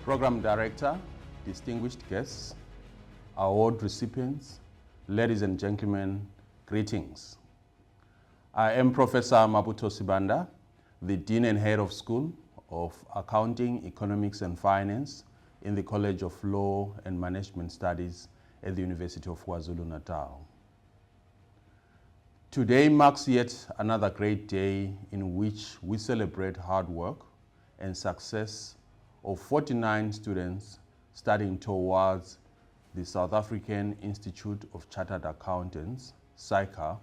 Program Director, distinguished guests, award recipients, ladies and gentlemen, greetings. I am Professor Maputo Sibanda, the Dean and Head of School of Accounting, Economics and Finance in the College of Law and Management Studies at the University of KwaZulu-Natal. Today marks yet another great day in which we celebrate hard work and success of 49 students studying towards the South African Institute of Chartered Accountants, SAICA,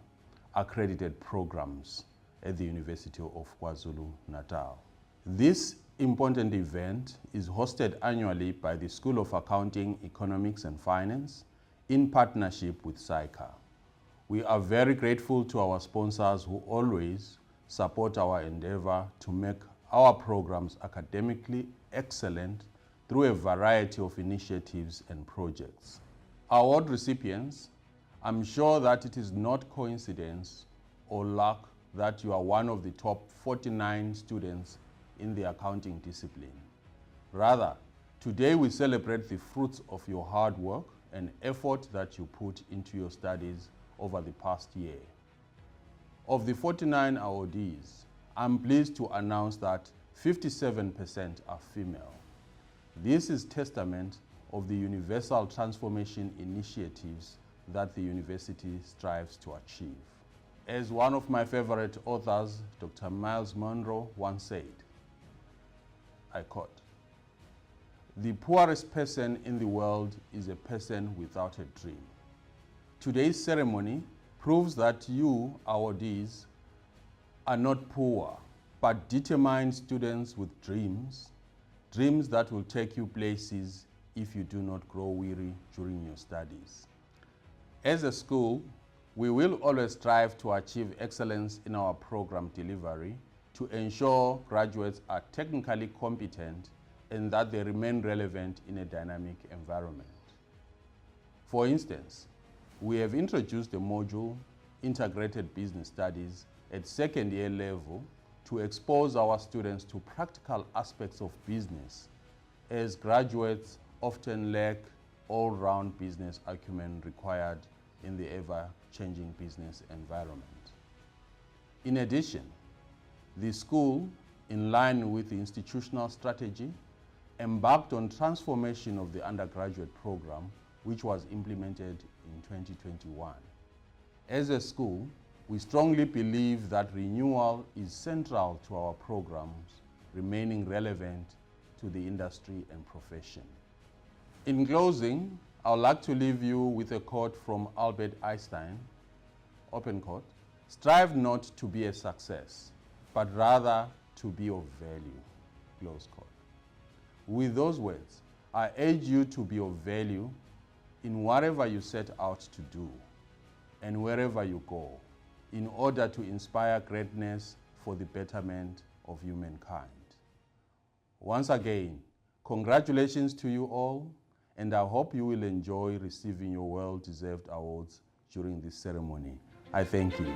accredited programs at the University of KwaZulu-Natal. This important event is hosted annually by the School of Accounting, Economics and Finance in partnership with SAICA. We are very grateful to our sponsors who always support our endeavor to make our programs academically excellent through a variety of initiatives and projects. Award recipients, I'm sure that it is not coincidence or luck that you are one of the top 49 students in the accounting discipline. Rather, today we celebrate the fruits of your hard work and effort that you put into your studies over the past year. Of the 49 awardees, I'm pleased to announce that 57% are female. This is testament of the universal transformation initiatives that the university strives to achieve. As one of my favorite authors, Dr. Miles Monroe, once said, I quote, "The poorest person in the world is a person without a dream." Today's ceremony proves that you, awardees, are not poor, but determined students with dreams that will take you places if you do not grow weary during your studies. As a school, we will always strive to achieve excellence in our program delivery to ensure graduates are technically competent and that they remain relevant in a dynamic environment. For instance, we have introduced the module Integrated Business Studies at second year level to expose our students to practical aspects of business, as graduates often lack all-round business acumen required in the ever-changing business environment. In addition, the school, in line with the institutional strategy, embarked on transformation of the undergraduate program, which was implemented in 2021. As a school, we strongly believe that renewal is central to our programs remaining relevant to the industry and profession. In closing, I would like to leave you with a quote from Albert Einstein, open quote, "Strive not to be a success, but rather to be of value," close quote. With those words, I urge you to be of value in whatever you set out to do and wherever you go, in order to inspire greatness for the betterment of humankind. Once again, congratulations to you all, and I hope you will enjoy receiving your well-deserved awards during this ceremony. I thank you.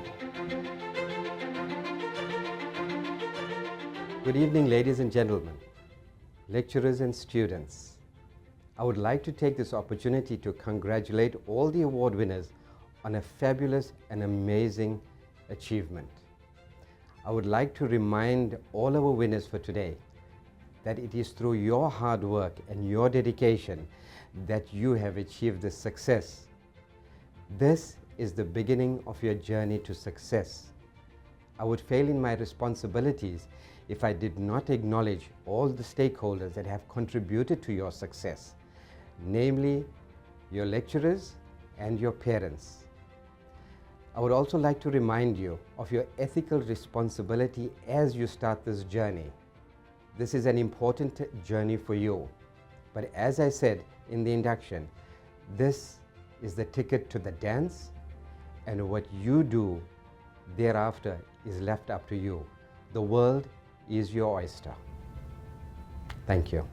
Good evening, ladies and gentlemen, lecturers and students. I would like to take this opportunity to congratulate all the award winners on a fabulous and amazing achievement. I would like to remind all our winners for today that it is through your hard work and your dedication that you have achieved this success. This is the beginning of your journey to success. I would fail in my responsibilities if I did not acknowledge all the stakeholders that have contributed to your success, namely your lecturers and your parents. I would also like to remind you of your ethical responsibility as you start this journey. This is an important journey for you. But as I said in the induction, this is the ticket to the dance, and what you do thereafter is left up to you. The world is your oyster. Thank you.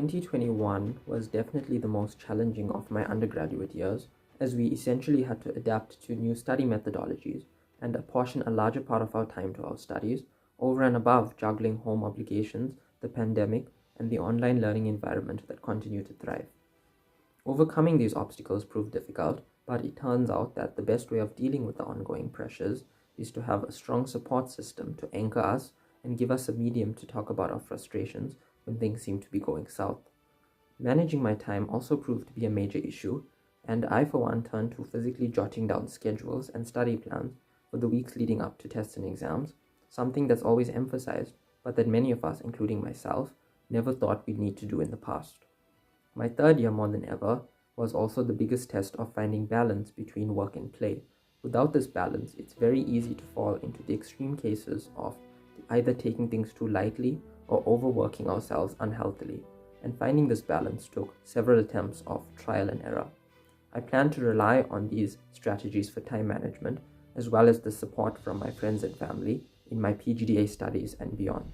2021 was definitely the most challenging of my undergraduate years, as we essentially had to adapt to new study methodologies and apportion a larger part of our time to our studies, over and above juggling home obligations, the pandemic, and the online learning environment that continued to thrive. Overcoming these obstacles proved difficult, but it turns out that the best way of dealing with the ongoing pressures is to have a strong support system to anchor us and give us a medium to talk about our frustrations when things seem to be going south. Managing my time also proved to be a major issue, and I for one turned to physically jotting down schedules and study plans for the weeks leading up to tests and exams, something that's always emphasized, but that many of us, including myself, never thought we'd need to do in the past. My third year, more than ever, was also the biggest test of finding balance between work and play. Without this balance, it's very easy to fall into the extreme cases of either taking things too lightly or overworking ourselves unhealthily, and finding this balance took several attempts of trial and error. I plan to rely on these strategies for time management, as well as the support from my friends and family in my PGDA studies and beyond.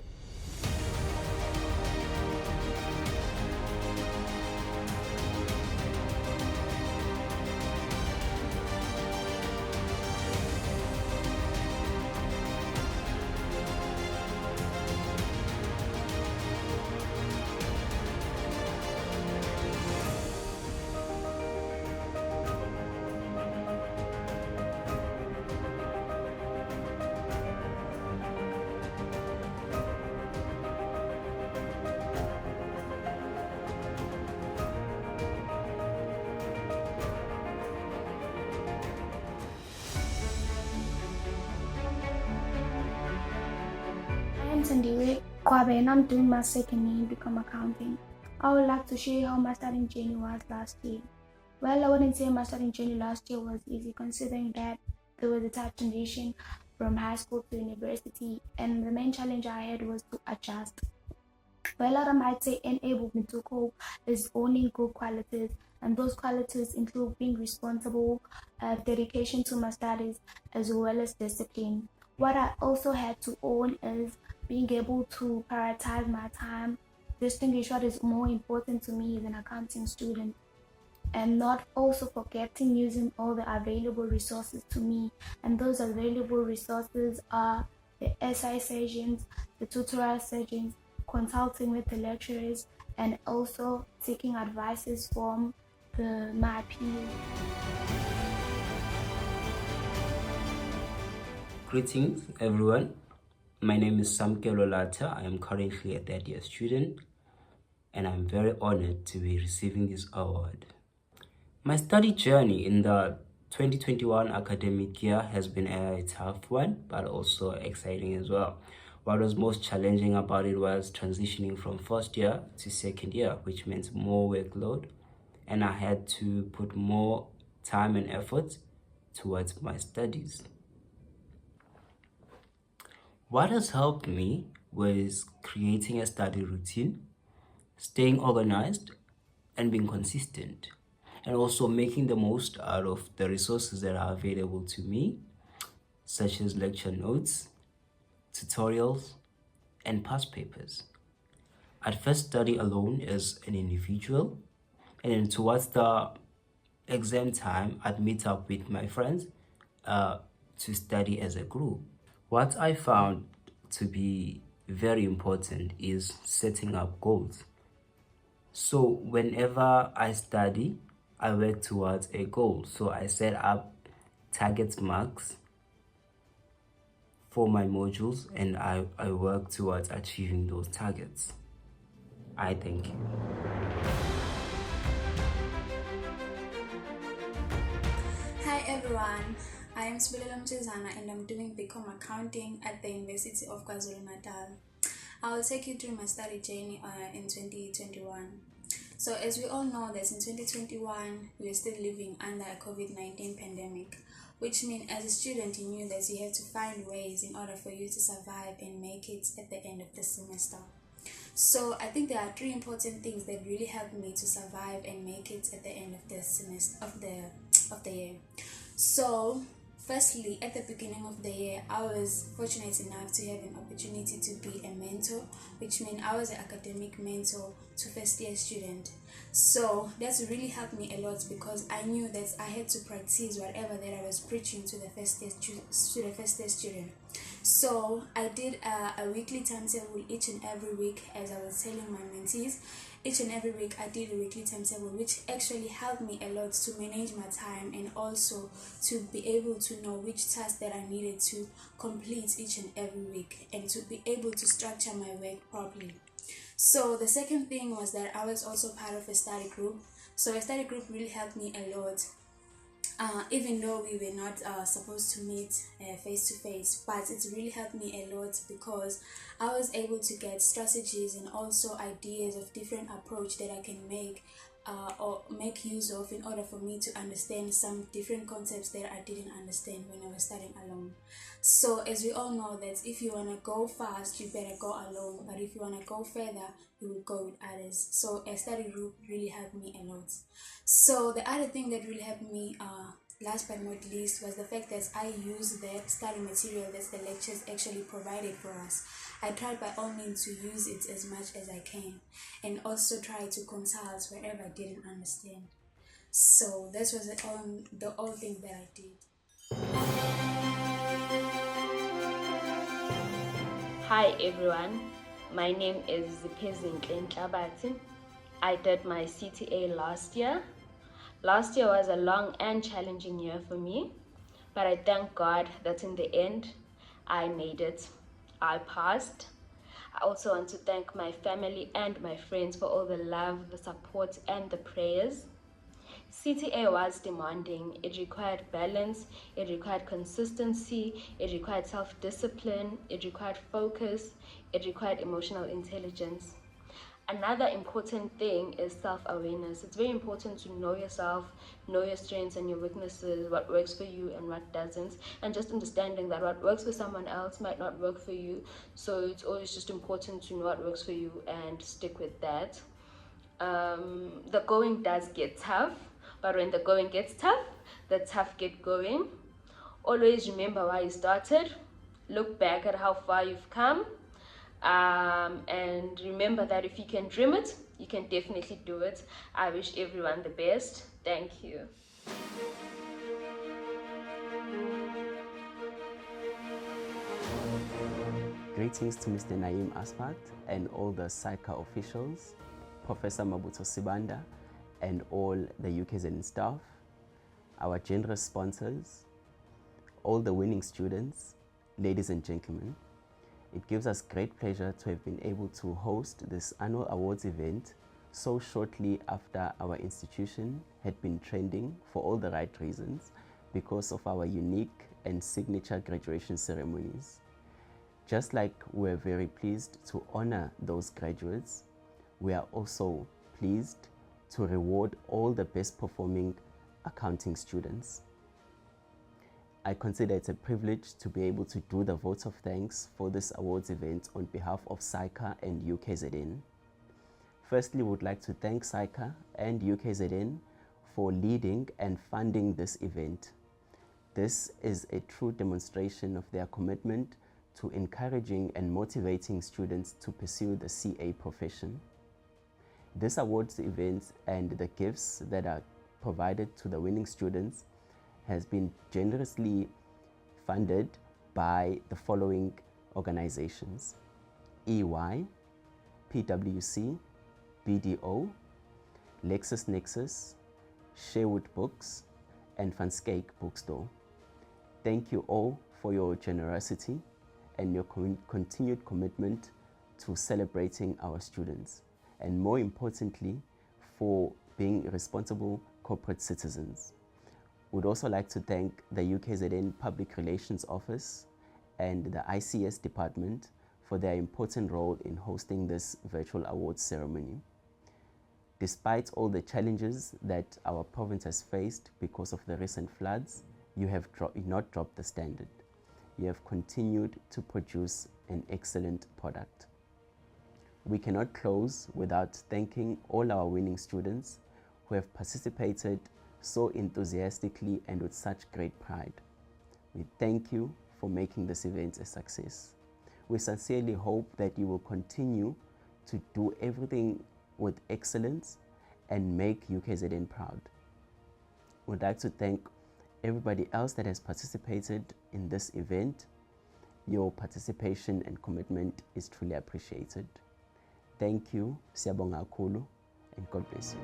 I'm Sandiwe Kwabe and I'm doing my second year in Become Accounting. I would like to share how my studying journey was last year. Well, I wouldn't say my studying journey last year was easy, considering that there was a tough transition from high school to university, and the main challenge I had was to adjust. Well, I might say enabled me to cope is owning good qualities, and those qualities include being responsible, dedication to my studies, as well as discipline. What I also had to own is being able to prioritize my time, distinguish what is more important to me as an accounting student, and not also forgetting using all the available resources to me. And those available resources are the SI sessions, the tutorial sessions, consulting with the lecturers, and also taking advices from my peers. Greetings everyone, my name is Samkelo Lata. I am currently a third year student and I'm very honored to be receiving this award. My study journey in the 2021 academic year has been a tough one, but also exciting as well. What was most challenging about it was transitioning from first year to second year, which meant more workload, and I had to put more time and effort towards my studies. What has helped me was creating a study routine, staying organized, and being consistent, and also making the most out of the resources that are available to me, such as lecture notes, tutorials, and past papers. I'd first study alone as an individual, and then towards the exam time, I'd meet up with my friends to study as a group. What I found to be very important is setting up goals. So whenever I study, I work towards a goal. So I set up target marks for my modules and I work towards achieving those targets. I thank you. Hi everyone, I am Sibelelo Mchezana and I'm doing Become Accounting at the University of KwaZulu-Natal. I will take you through my study journey in 2021. So as we all know that in 2021, we are still living under a COVID-19 pandemic, which means as a student you knew that you have to find ways in order for you to survive and make it at the end of the semester. So I think there are three important things that really helped me to survive and make it at the end of the semester of the year. So Firstly, at the beginning of the year, I was fortunate enough to have an opportunity to be a mentor, which meant I was an academic mentor to first year student. So that's really helped me a lot because I knew that I had to practice whatever that I was preaching to the first year student. So I did a weekly timetable each and every week, as I was telling my mentees. Each and every week I did a weekly timetable, which actually helped me a lot to manage my time and also to be able to know which tasks that I needed to complete each and every week and to be able to structure my work properly. So the second thing was that I was also part of a study group. So a study group really helped me a lot. Even though we were not supposed to meet face to face, but it really helped me a lot because I was able to get strategies and also ideas of different approach that I can make or make use of in order for me to understand some different concepts that I didn't understand when I was studying alone. So as we all know that if you want to go fast, you better go alone, but if you want to go further, you will go with others. So a study group really helped me a lot. So the other thing that really helped me last but not least was the fact that I used the study material that the lectures actually provided for us. I tried by all means to use it as much as I can and also try to consult wherever I didn't understand. So that was the all thing that I did. Hi everyone, my name is Zipezinhle Ntlabati. I did my CTA last year. Last year was a long and challenging year for me, but I thank God that in the end, I made it. I passed. I also want to thank my family and my friends for all the love, the support, and the prayers. CTA was demanding. It required balance, it required consistency, it required self-discipline, it required focus, it required emotional intelligence. Another important thing is self-awareness. It's very important to know yourself, know your strengths and your weaknesses, what works for you and what doesn't, and just understanding that what works for someone else might not work for you. So it's always just important to know what works for you and stick with that. The going does get tough, but when the going gets tough, the tough get going. Always remember why you started. Look back at how far you've come. And remember that if you can dream it, you can definitely do it. I wish everyone the best. Thank you. Greetings to Mr. Naeem Asfat and all the SAICA officials, Professor Mabuto Sibanda and all the UKZN staff, our generous sponsors, all the winning students, ladies and gentlemen. It gives us great pleasure to have been able to host this annual awards event so shortly after our institution had been trending for all the right reasons because of our unique and signature graduation ceremonies. Just like we're very pleased to honor those graduates, we are also pleased to reward all the best performing accounting students. I consider it a privilege to be able to do the vote of thanks for this awards event on behalf of SAICA and UKZN. Firstly, we would like to thank SAICA and UKZN for leading and funding this event. This is a true demonstration of their commitment to encouraging and motivating students to pursue the CA profession. This awards event and the gifts that are provided to the winning students has been generously funded by the following organizations: EY, PwC, BDO, LexisNexis, Sherwood Books, and Van Skyk Bookstore. Thank you all for your generosity and your continued commitment to celebrating our students, and more importantly, for being responsible corporate citizens. We'd also like to thank the UKZN Public Relations Office and the ICS Department for their important role in hosting this virtual awards ceremony. Despite all the challenges that our province has faced because of the recent floods, you have not dropped the standard. You have continued to produce an excellent product. We cannot close without thanking all our winning students who have participated so enthusiastically and with such great pride. We thank you for making this event a success. We sincerely hope that you will continue to do everything with excellence and make UKZN proud. We'd like to thank everybody else that has participated in this event. Your participation and commitment is truly appreciated. Thank you, siyabonga kakhulu, and God bless you.